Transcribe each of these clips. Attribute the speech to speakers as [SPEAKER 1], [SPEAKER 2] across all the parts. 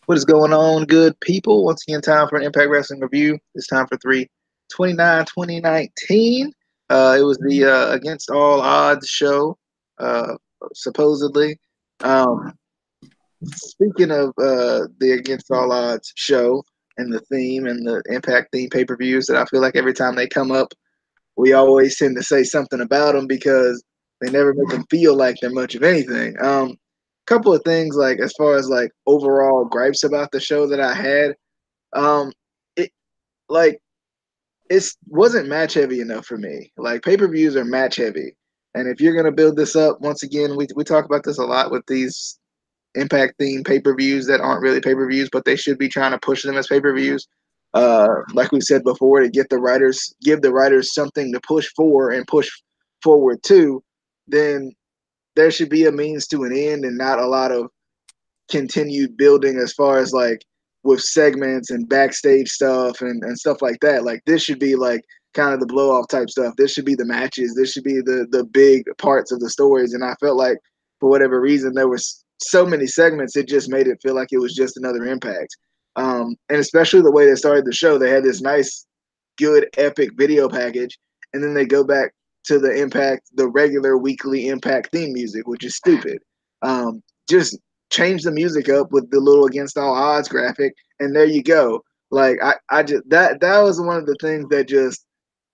[SPEAKER 1] What is going on, good people? Once again, time for an Impact Wrestling review. It's time for 3/29/2019. It was the Against All Odds show, uh, supposedly. Um, Speaking of the Against All Odds show and the theme and the Impact theme pay per views, that I feel like every time they come up, we always tend to say something about them because they never make them feel like they're much of anything. Couple of things like as far as like overall gripes about the show that I had. It like it wasn't match heavy enough for me. Like pay per views are match heavy, and if you're gonna build this up, once again, we talk about this a lot with these Impact themed pay per views that aren't really pay per views, but they should be trying to push them as pay per views. Like we said before, to get the writers, give the writers something to push for and push forward to, then there should be a means to an end and not a lot of continued building as far as like with segments and backstage stuff and stuff like that. Like this should be like kind of the blow off type stuff. This should be the matches. This should be the big parts of the stories. And I felt like for whatever reason there was so many segments, it just made it feel like it was just another Impact. And especially the way they started the show, they had this nice, good, epic video package, and then they go back to the Impact, the regular weekly Impact theme music, which is stupid. Just change the music up with the little Against All Odds graphic, and there you go. Like I just that was one of the things that just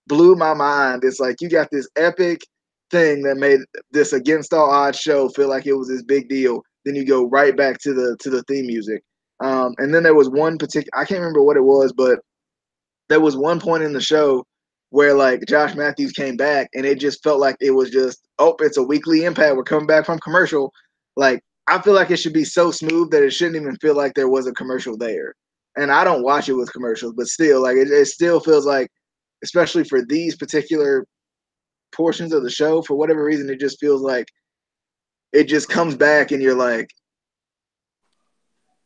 [SPEAKER 1] blew my mind. It's like you got this epic thing that made this Against All Odds show feel like it was this big deal. Then you go right back to the theme music. And then there was one particular, I can't remember what it was, but there was one point in the show where like Josh Matthews came back and it just felt like it was just, oh, it's a weekly Impact. We're coming back from commercial. Like I feel like it should be so smooth that it shouldn't even feel like there was a commercial there. And I don't watch it with commercials, but still, like it still feels like, especially for these particular portions of the show, for whatever reason, it just feels like it just comes back and you're like,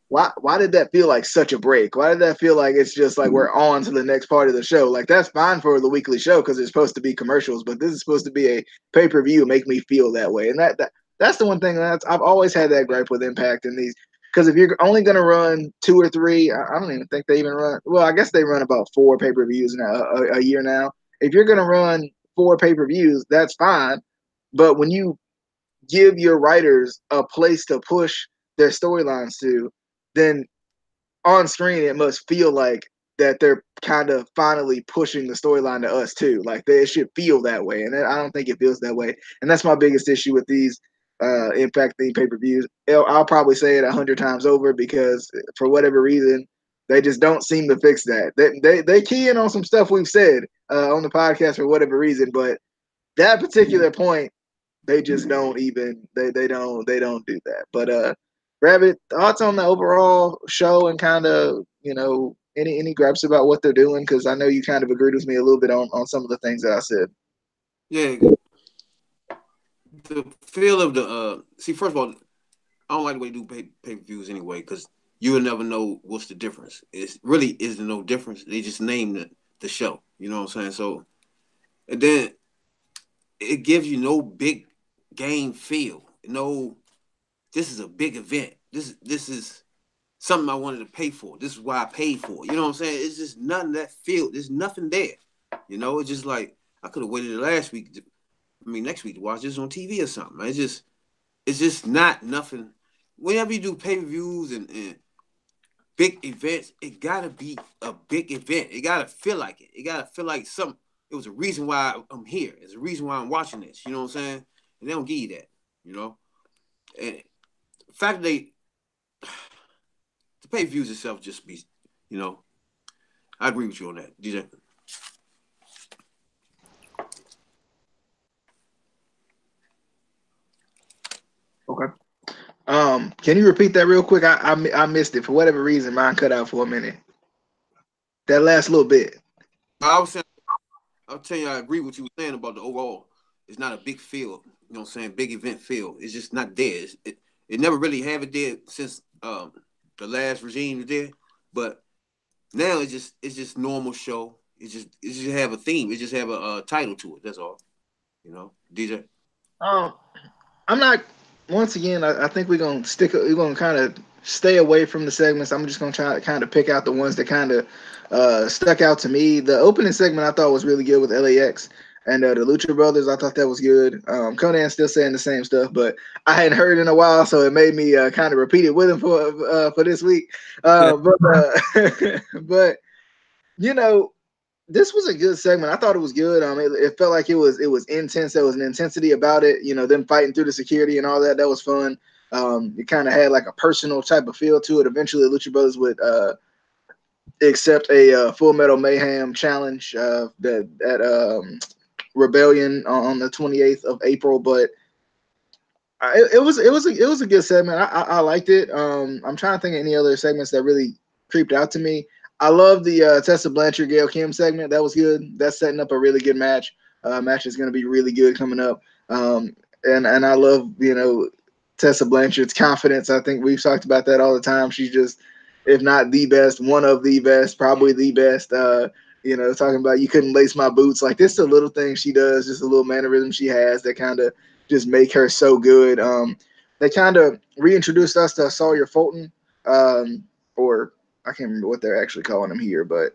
[SPEAKER 1] why did that feel like such a break? Why did that feel like it's just like we're on to the next part of the show? Like that's fine for the weekly show because it's supposed to be commercials, but this is supposed to be a pay per view. Make me feel that way, and that's the one thing that's I've always had that gripe with Impact in these. Because if you're only going to run two or three, I don't even think they even run. Well, I guess they run about four pay per views now a year now. If you're going to run four pay per views, that's fine. But when you give your writers a place to push their storylines to, then on screen it must feel like that they're kind of finally pushing the storyline to us too. Like they should feel that way, and I don't think it feels that way. And that's my biggest issue with these Impact theme pay per views. I'll probably say it 100 times over because for whatever reason they just don't seem to fix that. They key in on some stuff we've said on the podcast for whatever reason, but that particular point they just don't even they don't do that. But Rabbit, thoughts on the overall show and kind of any gripes about what they're doing? Because I know you kind of agreed with me a little bit on some of the things that I said.
[SPEAKER 2] Yeah, the feel of the see. First of all, I don't like the way they do pay per views anyway because you will never know what's the difference. It really is no difference. They just name the show. You know what I'm saying? So and then it gives you no big game feel. No, this is a big event. This is something I wanted to pay for. This is why I paid for it. You know what I'm saying? It's just nothing that feel. There's nothing there. You know, it's just like I could have waited last week. Next week to watch this on TV or something. It's just not nothing. Whenever you do pay per views and big events, it gotta be a big event. It gotta feel like it. It gotta feel like something. It was a reason why I'm here. It's a reason why I'm watching this. You know what I'm saying? And they don't give you that. You know, and the fact that the pay per views itself just be, you know, I agree with you on that, DJ.
[SPEAKER 1] Okay. Can you repeat that real quick? I missed it for whatever reason. Mine cut out for a minute. That last little bit.
[SPEAKER 2] I was saying, I'll tell you, I agree with you were saying about the overall. It's not a big field, you know what I'm saying? Big event field. It's just not there. It never really have it there since the last regime was there. But now it's just normal show. It just have a theme. It just have a title to it. That's all. You know, DJ.
[SPEAKER 1] Um, I'm not. Once again, I think we're gonna stick. We're gonna kind of stay away from the segments. I'm just gonna try to kind of pick out the ones that kind of stuck out to me. The opening segment I thought was really good with LAX and the Lucha Brothers. I thought that was good. Conan still saying the same stuff, but I hadn't heard in a while, so it made me kind of repeat it with him for this week. But you know, this was a good segment. I thought it was good. It felt like it was intense. There was an intensity about it. You know, them fighting through the security and all that. That was fun. It kind of had like a personal type of feel to it. Eventually, the Lucha Brothers would accept a Full Metal Mayhem challenge that Rebellion on the 28th of April. But it was a good segment. I liked it. I'm trying to think of any other segments that really creeped out to me. I love the Tessa Blanchard Gail Kim segment. That was good. That's setting up a really good match. Match is going to be really good coming up. And I love Tessa Blanchard's confidence. I think we've talked about that all the time. She's just, if not the best, one of the best, probably the best. Talking about you couldn't lace my boots. Like this, is a little thing she does, just a little mannerism she has that kind of just make her so good. They kind of reintroduced us to Sawyer Fulton, or I can't remember what they're actually calling him here, but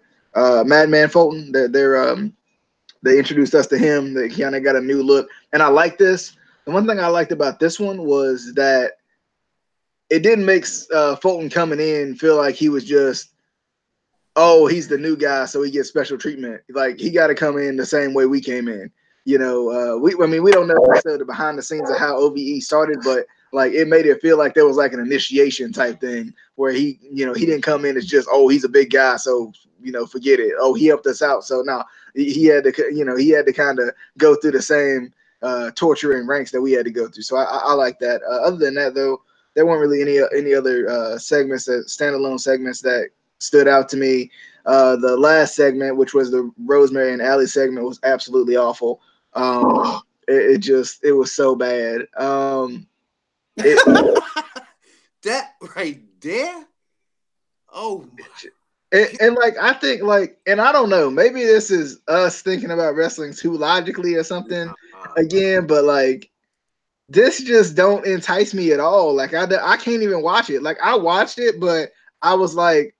[SPEAKER 1] Madman Fulton. They introduced us to him. They kind of got a new look, and I like this. The one thing I liked about this one was that it didn't make Fulton coming in feel like he was just, oh, he's the new guy, so he gets special treatment. Like he got to come in the same way we came in. We don't know necessarily behind the scenes of how OVE started, but like it made it feel like there was like an initiation type thing where he didn't come in as just, oh, he's a big guy, so forget it. Oh, he helped us out, so now he had to kind of go through the same torturing ranks that we had to go through. So I like that. Other than that, though, there weren't really any other segments, that standalone segments that stood out to me. The last segment, which was the Rosemary and Allie segment, was absolutely awful. It was so bad.
[SPEAKER 2] That right there. Oh
[SPEAKER 1] and like I think and I don't know, maybe this is us thinking about wrestling too logically or something again, but like this just don't entice me at all. Like I can't even watch it. Like I watched it, but I was like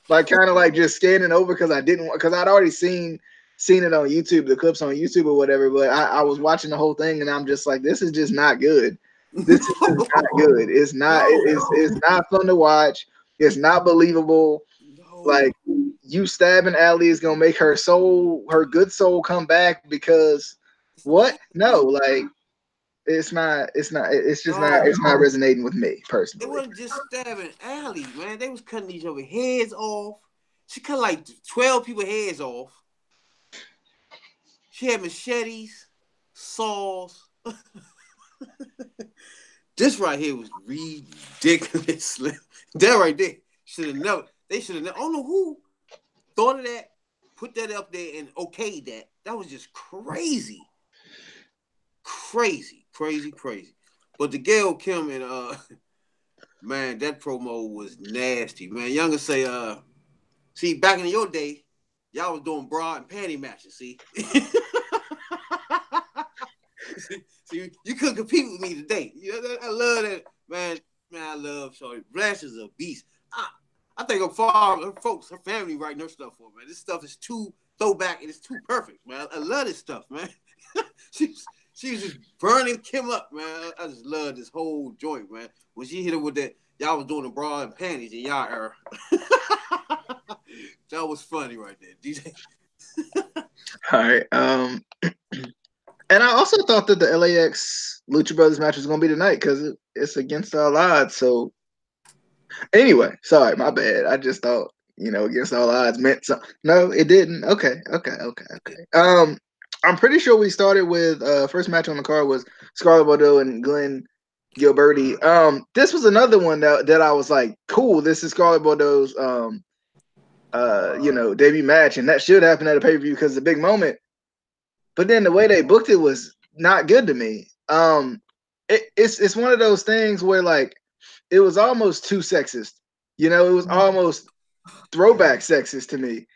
[SPEAKER 1] kind of like just scanning over because I'd already seen it on YouTube, the clips on YouTube or whatever. But I was watching the whole thing and I'm just like, this is just not good. This is just not good. It's not. It's not fun to watch. It's not believable.
[SPEAKER 2] no.
[SPEAKER 1] Like you stabbing Allie is gonna make her good soul come back because what? No, like it's not. It's not. It's just not. It's not resonating with me personally.
[SPEAKER 2] It wasn't just stabbing Allie, man. They was cutting each other heads off. She cut like 12 people's heads off. She had machetes, saws. This right here was ridiculous. That right there should have never. They should have never. I don't know who thought of that, put that up there, and okayed that. That was just crazy, crazy. But the Gail Kim and man, that promo was nasty, man. Younger say, see, back in your day, y'all was doing bra and panty matches. See, see, you couldn't compete with me today. I love that, man. Man, I love Shorty. Blanche is a beast. I think her folks, her family writing her stuff for her, man. This stuff is too throwback and it's too perfect, man. I love this stuff, man. She was just burning Kim up, man. I just love this whole joint, man. When she hit her with that, y'all was doing the bra and panties in y'all era. That was funny right there, DJ.
[SPEAKER 1] All right. And I also thought that the LAX Lucha Brothers match was going to be tonight because it's against all odds. So anyway, sorry, my bad. I just thought, against all odds meant something. No, it didn't. Okay. I'm pretty sure we started with first match on the card was Scarlet Bordeaux and Glenn Gilberti. This was another one that I was like, cool. This is Scarlet Bordeaux's debut match, and that should happen at a pay-per-view because it's a big moment. But then the way they booked it was not good to me. It's one of those things where like it was almost too sexist. It was almost throwback sexist to me.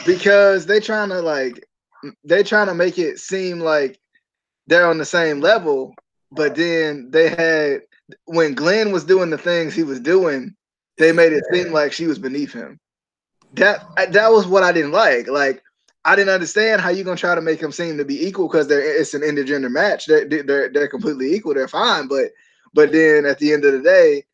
[SPEAKER 1] Because they're trying to make it seem like they're on the same level, but then they had when Glenn was doing the things he was doing, they made it seem like she was beneath him. That was what I didn't like. Like I didn't understand how you gonna try to make them seem to be equal because it's an intergender match. They're completely equal. They're fine, but then at the end of the day,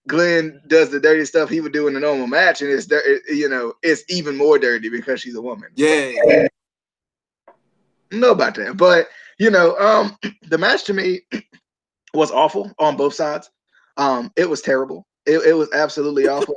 [SPEAKER 1] Glenn does the dirty stuff he would do in a normal match, and it's even more dirty because she's a woman.
[SPEAKER 2] Yeah.
[SPEAKER 1] I don't know about that, but the match to me was awful on both sides. It was terrible. It was absolutely awful.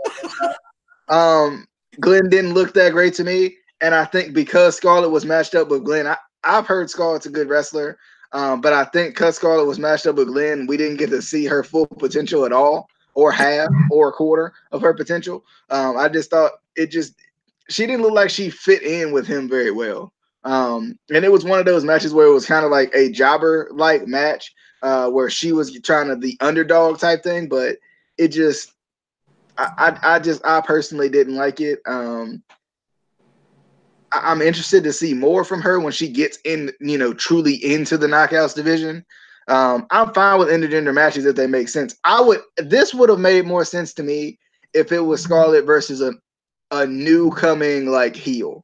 [SPEAKER 1] Glenn didn't look that great to me, and I think because Scarlet was matched up with Glenn, I've heard Scarlet's a good wrestler, but I think because Scarlet was matched up with Glenn, we didn't get to see her full potential at all, or half, or a quarter of her potential. I just thought she didn't look like she fit in with him very well. And it was one of those matches where it was kind of like a jobber like match, where she was trying to the underdog type thing, but it just I personally didn't like it. I'm interested to see more from her when she gets in, truly into the knockouts division. I'm fine with intergender matches if they make sense. This would have made more sense to me if it was Scarlet versus a new coming like heel.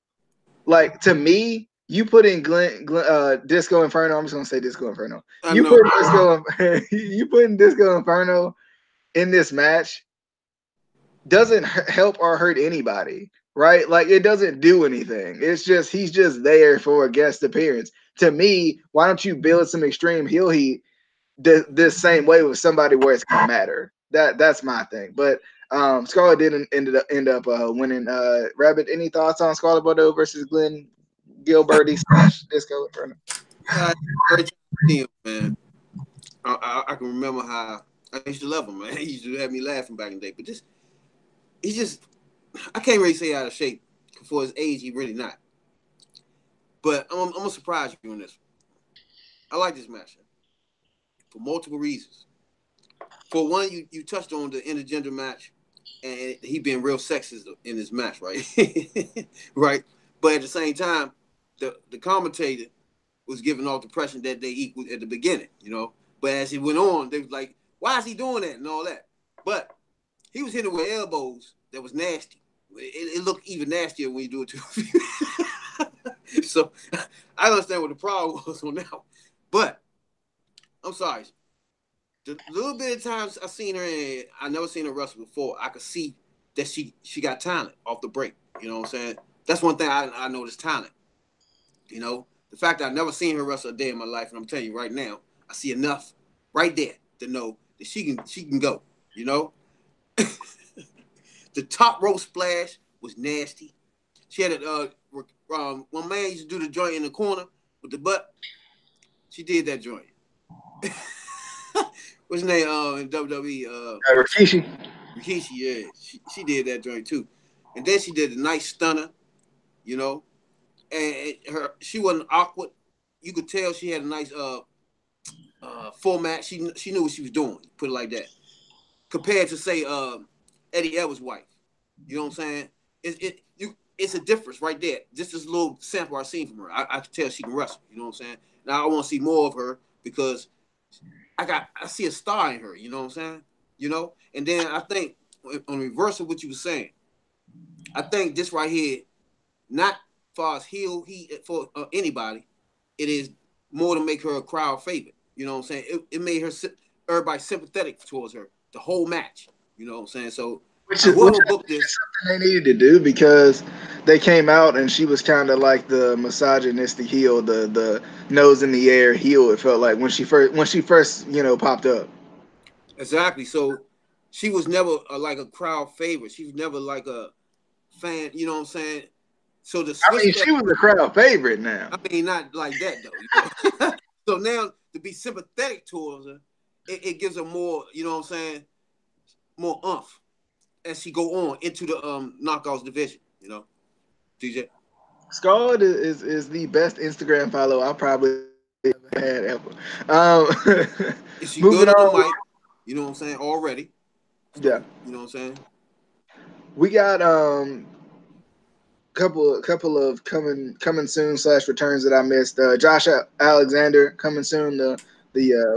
[SPEAKER 1] Like to me, you put in Disco Inferno. I'm just gonna say Disco Inferno. You put in Disco Inferno in this match doesn't help or hurt anybody, right? Like it doesn't do anything. It's just he's just there for a guest appearance. To me, why don't you build some extreme heel heat this same way with somebody where it's gonna matter? That's my thing. But Scarlett didn't end up winning. Rabbit, any thoughts on Scarlett Bordeaux versus Glenn Gilbert / Disco Inferno?
[SPEAKER 2] Great team, man. I can remember how I used to love him, man. He used to have me laughing back in the day. But he's just, I can't really say out of shape. For his age, he really not. But I'm gonna surprise you on this. I like this match for multiple reasons. For one, you touched on the intergender match, and he being real sexist in this match, right? Right. But at the same time, the commentator was giving off the impression that they equal at the beginning, But as he went on, they was like, "Why is he doing that?" and all that. But he was hitting with elbows that was nasty. It looked even nastier when you do it to him. So I understand what the problem was on that one. But I'm sorry. The little bit of times I seen her in, I never seen her wrestle before. I could see that she got talent off the break. You know what I'm saying? That's one thing I noticed talent. The fact that I never seen her wrestle a day in my life, and I'm telling you right now, I see enough right there to know that she can go. The top rope splash was nasty. She had one man used to do the joint in the corner with the butt. She did that joint. What's his name in WWE?
[SPEAKER 1] Rikishi.
[SPEAKER 2] Rikishi, yeah. She did that joint too. And then she did a nice stunner, and she wasn't awkward. You could tell she had a nice format. She knew what she was doing, put it like that. Compared to say Eddie Edwards' wife. You know what I'm saying? It's a difference right there. Just this little sample I've seen from her. I can tell she can wrestle. You know what I'm saying? Now I want to see more of her because I see a star in her. You know what I'm saying? And then I think on the reverse of what you were saying, I think this right here, not far as heel heat for anybody, it is more to make her a crowd favorite. You know what I'm saying? It made her everybody sympathetic towards her the whole match. You know what I'm saying? So whoever booked this,
[SPEAKER 1] something they needed to do because they came out and she was kind of like the misogynistic heel, the nose in the air heel. It felt like when she first popped up.
[SPEAKER 2] Exactly. So she was never like a crowd favorite. She was never like a fan. You know what I'm saying? So the switch
[SPEAKER 1] she was a crowd favorite now.
[SPEAKER 2] I mean, not like that though. So now to be sympathetic towards her, it gives her more. You know what I'm saying? More umph as she go on into the knockouts division. DJ.
[SPEAKER 1] Scarlett is the best Instagram follow I probably ever had ever.
[SPEAKER 2] Is she
[SPEAKER 1] Moving
[SPEAKER 2] good on
[SPEAKER 1] on.
[SPEAKER 2] the mic? You know what I'm saying? Already. So,
[SPEAKER 1] Yeah.
[SPEAKER 2] You know what I'm saying?
[SPEAKER 1] We got couple of coming soon / returns that I missed. Josh Alexander coming soon. The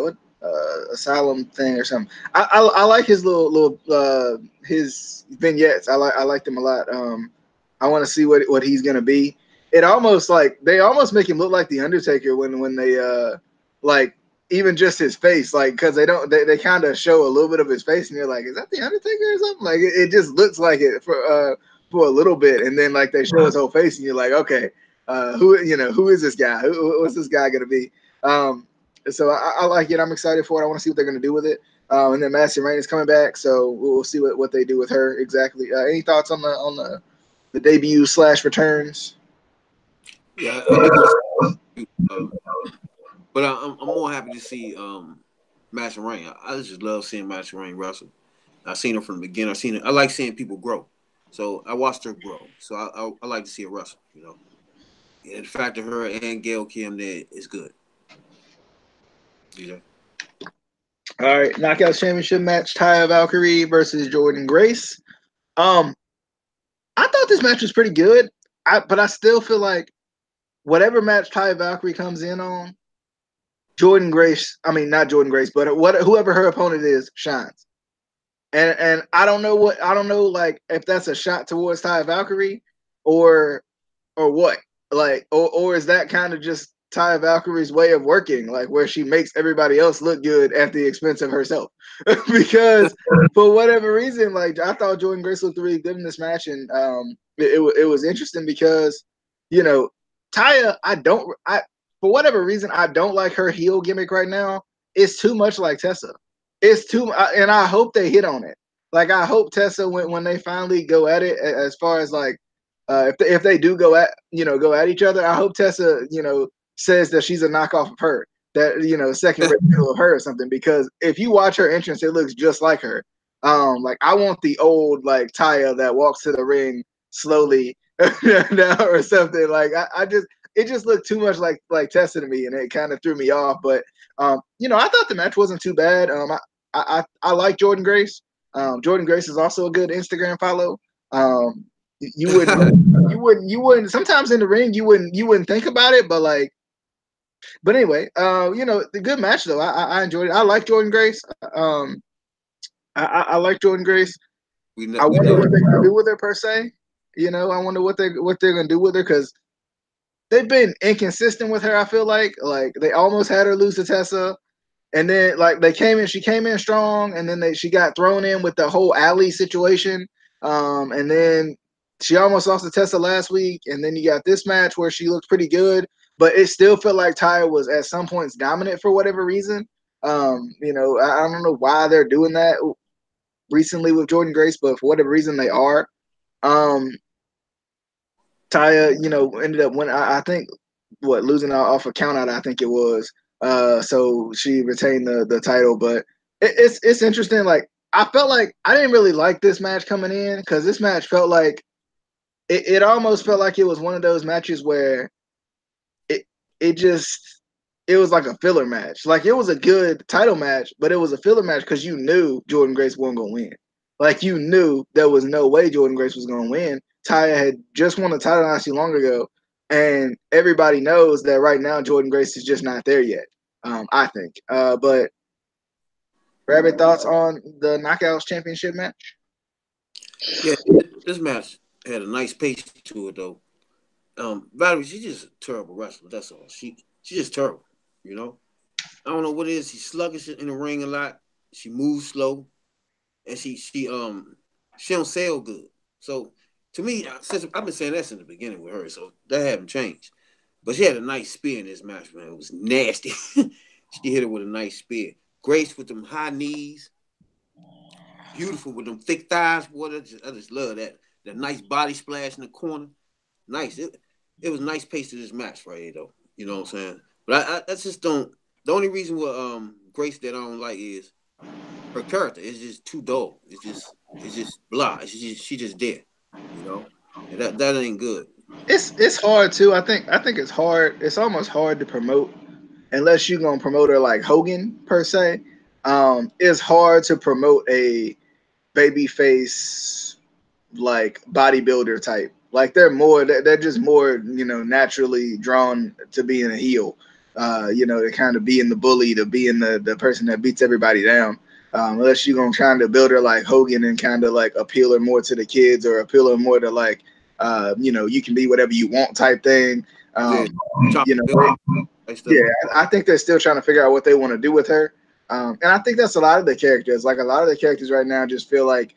[SPEAKER 1] what asylum thing or something. I like his little his vignettes. I like them a lot. I want to see what he's gonna be. It almost like they almost make him look like the Undertaker when they like even just his face, like because they kind of show a little bit of his face and you're like, is that the Undertaker or something? Like it just looks like it for a little bit, and then like they show his whole face and you're like, okay, who is this guy? What's this guy gonna be? So I like it. I'm excited for it. I want to see what they're going to do with it. And then Massey Rain is coming back, so we'll see what they do with her exactly. Any thoughts on the debut / returns?
[SPEAKER 2] Yeah, they're going to. But I'm more happy to see Master Rain. I just love seeing Master Rain wrestle. I've seen her from the beginning. I like seeing people grow. So I watched her grow. So I like to see her wrestle. And the fact that her and Gail Kim there is good. Yeah.
[SPEAKER 1] All right, Knockouts Championship match: Taya Valkyrie versus Jordan Grace. I thought this match was pretty good. But I still feel like whatever match Taya Valkyrie comes in on, Jordan Grace. I mean, not Jordan Grace, but whoever her opponent is shines. And I don't know like if that's a shot towards Taya Valkyrie or what, like or is that kind of just Taya Valkyrie's way of working, like where she makes everybody else look good at the expense of herself? Because for whatever reason, like I thought Jordan Grace looked really good in this match, and it was interesting because Taya, for whatever reason I don't like her heel gimmick right now. It's too much like Tessa. It's too, and I hope they hit on it. Like I hope Tessa when they finally go at it, as far as like if they do go at each other, I hope Tessa says that she's a knockoff of her, that second rate of her or something. Because if you watch her entrance, it looks just like her. Like I want the old like Taya that walks to the ring slowly or something. Like it just looked too much like Tessa to me, and it kind of threw me off. But I thought the match wasn't too bad. I like Jordan Grace. Jordan Grace is also a good Instagram follow. You wouldn't. Sometimes in the ring, you wouldn't think about it, but anyway, the good match though. I enjoyed it. I like Jordan Grace. I like Jordan Grace. I wonder what they're gonna do with her per se. I wonder what they're gonna do with her because they've been inconsistent with her. I feel like they almost had her lose to Tessa. And then like she came in strong, and then she got thrown in with the whole alley situation. And then she almost lost to Tessa last week, and then you got this match where she looked pretty good, but it still felt like Taya was at some points dominant for whatever reason. I don't know why they're doing that recently with Jordan Grace, but for whatever reason they are. Taya, ended up when I think losing off a count out, I think it was. So she retained the title, but it's interesting. Like I felt like I didn't really like this match coming in because this match felt like it almost felt like it was one of those matches where it was like a filler match. Like it was a good title match, but it was a filler match because you knew Jordan Grace wasn't gonna win. Like you knew there was no way Jordan Grace was gonna win. Taya had just won the title not too long ago, and everybody knows that right now Jordan Grace is just not there yet. I think. But Rabbit, thoughts on the Knockouts Championship match?
[SPEAKER 2] Yeah, this match had a nice pace to it though. Valkyrie, she's just a terrible wrestler. That's all. She's just terrible. I don't know what it is. She's sluggish in the ring a lot. She moves slow, and she don't sell good. So to me, since I've been saying that since the beginning with her, so that haven't changed. But she had a nice spear in this match, man. It was nasty. She hit her with a nice spear. Grace with them high knees, beautiful with them thick thighs. Boy, I just love that. That nice body splash in the corner. Nice. It was nice pace to this match right here, though. You know what I'm saying? But I just don't. The only reason what Grace that I don't like is her character is just too dull. It's just blah. She just there. And that ain't good.
[SPEAKER 1] It's hard too. I think it's hard. It's almost hard to promote unless you're gonna promote her like Hogan per se. It's hard to promote a babyface like bodybuilder type. Like they're just more naturally drawn to being a heel. to kind of being the bully, to being the person that beats everybody down. Unless you're gonna kind of build her like Hogan and kind of like appeal her more to the kids or appeal her more to like, you can be whatever you want type thing.
[SPEAKER 2] Yeah.
[SPEAKER 1] You know, yeah, I think they're still trying to figure out what they want to do with her. And I think that's a lot of the characters. Like a lot of the characters right now just feel like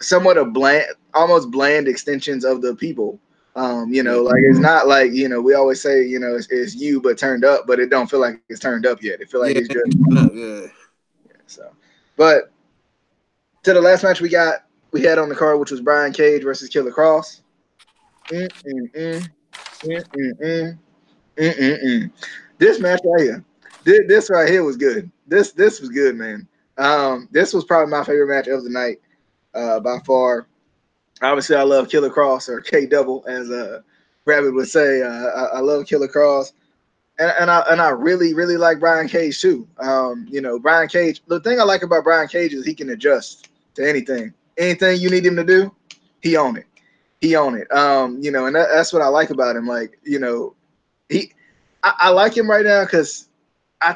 [SPEAKER 1] somewhat of bland, almost bland extensions of the people. Like it's not like, we always say, it's you but turned up, but it don't feel like it's turned up yet. It feel like
[SPEAKER 2] Yeah.
[SPEAKER 1] it's just
[SPEAKER 2] Yeah.
[SPEAKER 1] so. But to the last match we had on the card, which was Brian Cage versus Killer Cross. Mm-mm-mm. Mm-mm-mm. Mm-mm-mm. This match right here, this right here was good. This was good, man. This was probably my favorite match of the night, by far. Obviously, I love Killer Cross, or K Double, as Rabbit would say. I love Killer Cross, and I really really like Brian Cage too. Brian Cage. The thing I like about Brian Cage is he can adjust to anything. Anything you need him to do, he on it. He on it. And that's what I like about him. Like, he, I like him right now because I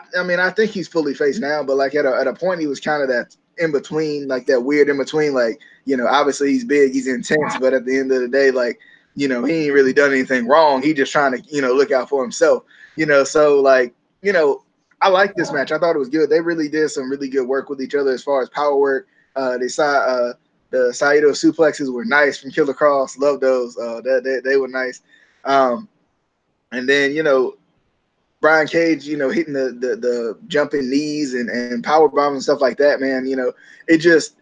[SPEAKER 1] think he's fully faced now, but like at a point he was kind of that in between, like that weird in between. Like, obviously he's big, he's intense, but at the end of the day, like, he ain't really done anything wrong. He just trying to, look out for himself. So like, I like this match. I thought it was good. They really did some really good work with each other as far as power work. They saw the Saito suplexes were nice from Killer Cross. Love those. They were nice. And then Brian Cage, hitting the jumping knees and power bombs and stuff like that, man. It just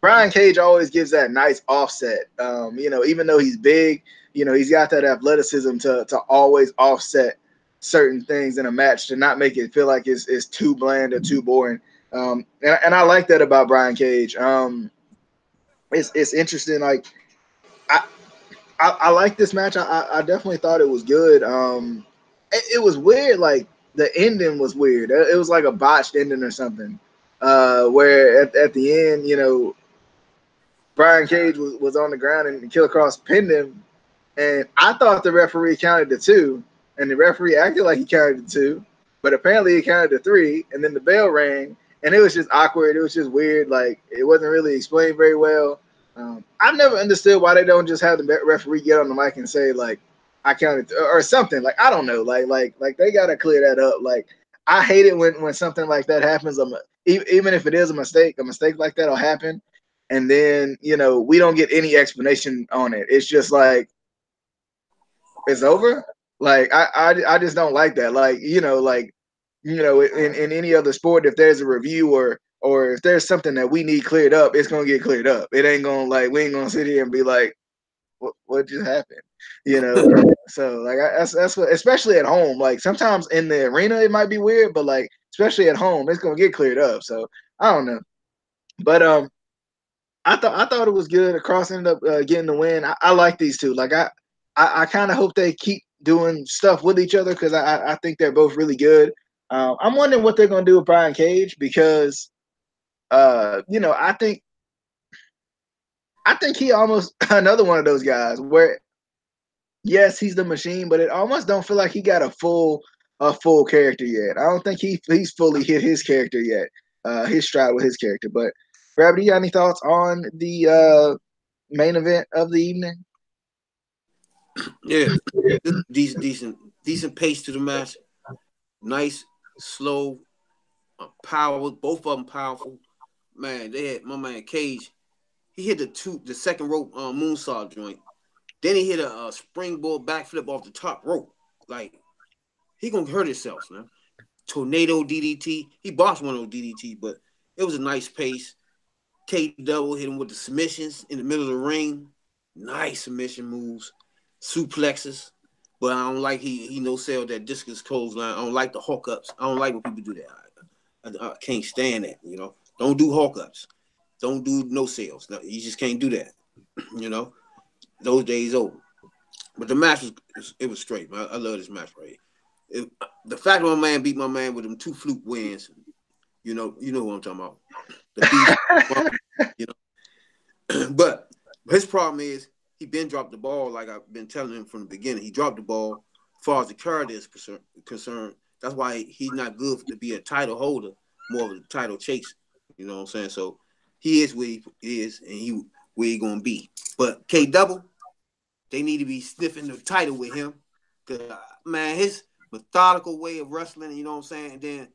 [SPEAKER 1] Brian Cage always gives that nice offset. Even though he's big, he's got that athleticism to always offset certain things in a match to not make it feel like it's too bland or too boring. And I like that about Brian Cage. It's interesting. Like I, I like this match. I definitely thought it was good. It was weird. Like the ending was weird. It was like a botched ending or something. Where at the end, Brian Cage was on the ground and Killer Cross pinned him, and I thought the referee counted to two, and the referee acted like he counted to two, but apparently he counted to three, and then the bell rang, and it was just awkward. It was just weird. Like it wasn't really explained very well. I've never understood why they don't just have the referee get on the mic and say like, "I counted," or something. Like I don't know. Like they gotta clear that up. Like I hate it when something like that happens. Even if it is a mistake like that'll happen, and then we don't get any explanation on it. It's just like it's over. Like I just don't like that. Like in any other sport, if there's a review or if there's something that we need cleared up, it's gonna get cleared up. It ain't gonna like we ain't gonna sit here and be like, what just happened? So like that's what, especially at home. Like sometimes in the arena it might be weird, but like especially at home, it's gonna get cleared up. So I don't know, but I thought it was good. Cross ended up getting the win. I like these two. Like I kind of hope they keep doing stuff with each other because I think they're both really good. I'm wondering what they're gonna do with Brian Cage because I think he almost another one of those guys where yes he's the machine, but it almost don't feel like he got a full character yet. I don't think he's fully hit his character yet. His stride with his character. But Gravity, you got any thoughts on the main event of the evening?
[SPEAKER 2] Yeah. Decent pace to the match. Nice, slow, power. Both of them powerful. Man, they had my man Cage. He hit the second rope moonsault joint. Then he hit a springboard backflip off the top rope. Like he gonna hurt himself, man. Tornado DDT. He bossed one of those DDT, but it was a nice pace. K Double hit him with the submissions in the middle of the ring. Nice submission moves, suplexes. But I don't like he no sell that discus clothesline. I don't like the hawk ups. I don't like when people do that. I can't stand that. Don't do hawk ups. Don't do no sales. No, you just can't do that. Those days over. But the match was straight, man. I love this match right here. The fact that my man beat my man with them two fluke wins, you know what I'm talking about. The beat, But his problem is he been dropped the ball like I've been telling him from the beginning. He dropped the ball far as the character is concerned, that's why he's not good to be a title holder, more of a title chaser. You know what I'm saying? So he is where he is, and he where he gonna be. But K Double, they need to be sniffing the title with him. Cause man, his methodical way of wrestling, you know what I'm saying, and then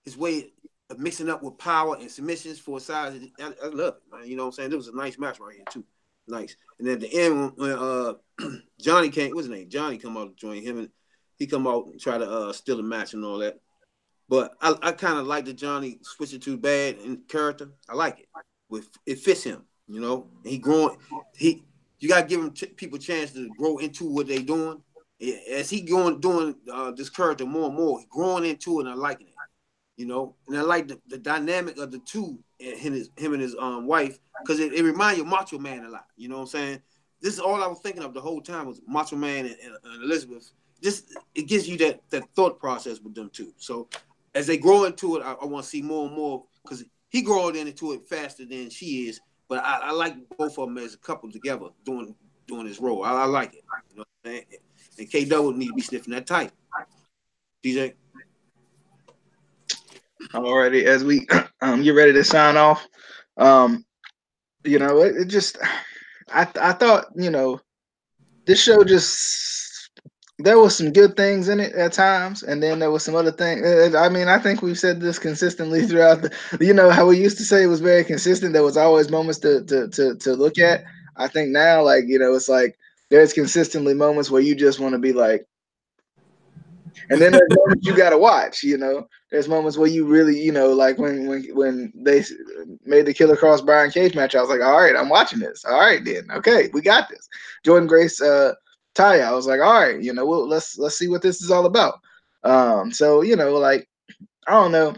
[SPEAKER 2] his way of mixing up with power and submissions for size, I love it, man. You know what I'm saying? It was a nice match right here too. Nice. And at the end when Johnny came, what's his name? Johnny come out to join him, and he come out and try to steal the match and all that. But I kind of like the Johnny switch it to bad in character. I like it. It fits him, you know. And he growing. You gotta give him people a chance to grow into what they doing. As he doing this character more and more, he growing into it, and I liking it, you know. And I like the dynamic of the two, him and his wife, because it reminds you of Macho Man a lot. You know what I'm saying? This is all I was thinking of the whole time was Macho Man and Elizabeth. Just it gives you that thought process with them too. So as they grow into it, I want to see more and more because he growing into it faster than she is. But I like both of them as a couple together doing this role. I like it. You know what I'm saying? And K Double need to be sniffing that tight. DJ.
[SPEAKER 1] Alrighty, as we get ready to sign off, you know, it just I thought, you know, this show just there was some good things in it at times, and then there was some other things. I mean, I think we've said this consistently throughout the, you know, how we used to say it was very consistent. There was always moments to look at. I think now, like, you know, it's like there's consistently moments where you just want to be like, and then there's moments you gotta watch. You know, there's moments where you really, you know, like when they made the Killer Cross Brian Cage match, I was like, all right, I'm watching this. All right, then, okay, we got this. Jordan Grace, Taya, I was like, all right, you know, well, let's see what this is all about. So you know, like, I don't know.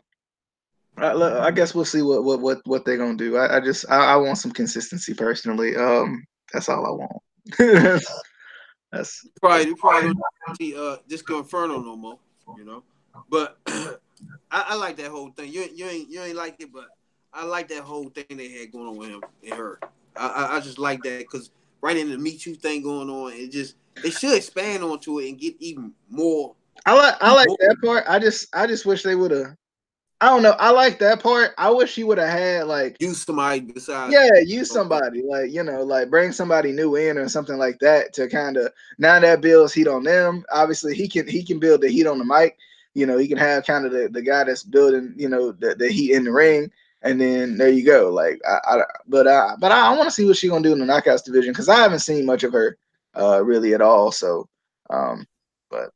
[SPEAKER 1] I guess we'll see what they're gonna do. I want some consistency personally. That's all I want. That's
[SPEAKER 2] probably don't see Disco Inferno no more, you know. But I like that whole thing. You ain't like it, but I like that whole thing they had going on with him and her. I just like that because right in the Me Too thing going on, it just they should expand onto it and get even more.
[SPEAKER 1] I like that part. I just wish they would have. I don't know. I like that part. I wish he would have had like
[SPEAKER 2] use somebody besides.
[SPEAKER 1] Yeah, use somebody like, you know, like bring somebody new in or something like that to kind of, now that builds heat on them. Obviously, he can build the heat on the mic. You know, he can have kind of the guy that's building, you know, the heat in the ring, and then there you go. Like, but I want to see what she's gonna do in the knockouts division because I haven't seen much of her really at all. So, but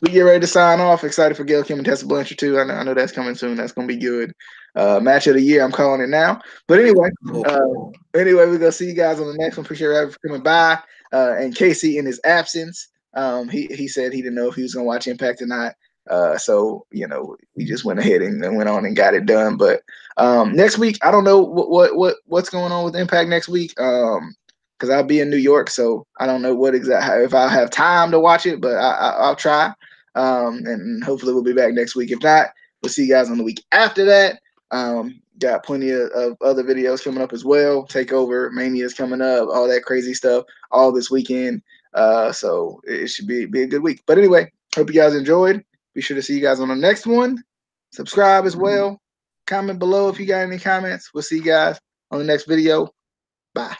[SPEAKER 1] we get ready to sign off. Excited for Gail Kim and Tessa Blanchard too. I know that's coming soon. That's gonna be good. Match of the year. I'm calling it now. But anyway, we're gonna see you guys on the next one. Appreciate everyone for coming by. And Casey, in his absence, he said he didn't know if he was gonna watch Impact or not. So you know, we just went ahead and went on and got it done. But next week, I don't know what's going on with Impact next week. Because I'll be in New York, so I don't know what exactly if I'll have time to watch it, but I'll try. And hopefully we'll be back next week. If not, we'll see you guys on the week after that. Got plenty of other videos coming up as well. Takeover Mania is coming up, all that crazy stuff, all this weekend. So it should be a good week. But anyway, hope you guys enjoyed. Be sure to see you guys on the next one. Subscribe as well. Comment below if you got any comments. We'll see you guys on the next video. Bye.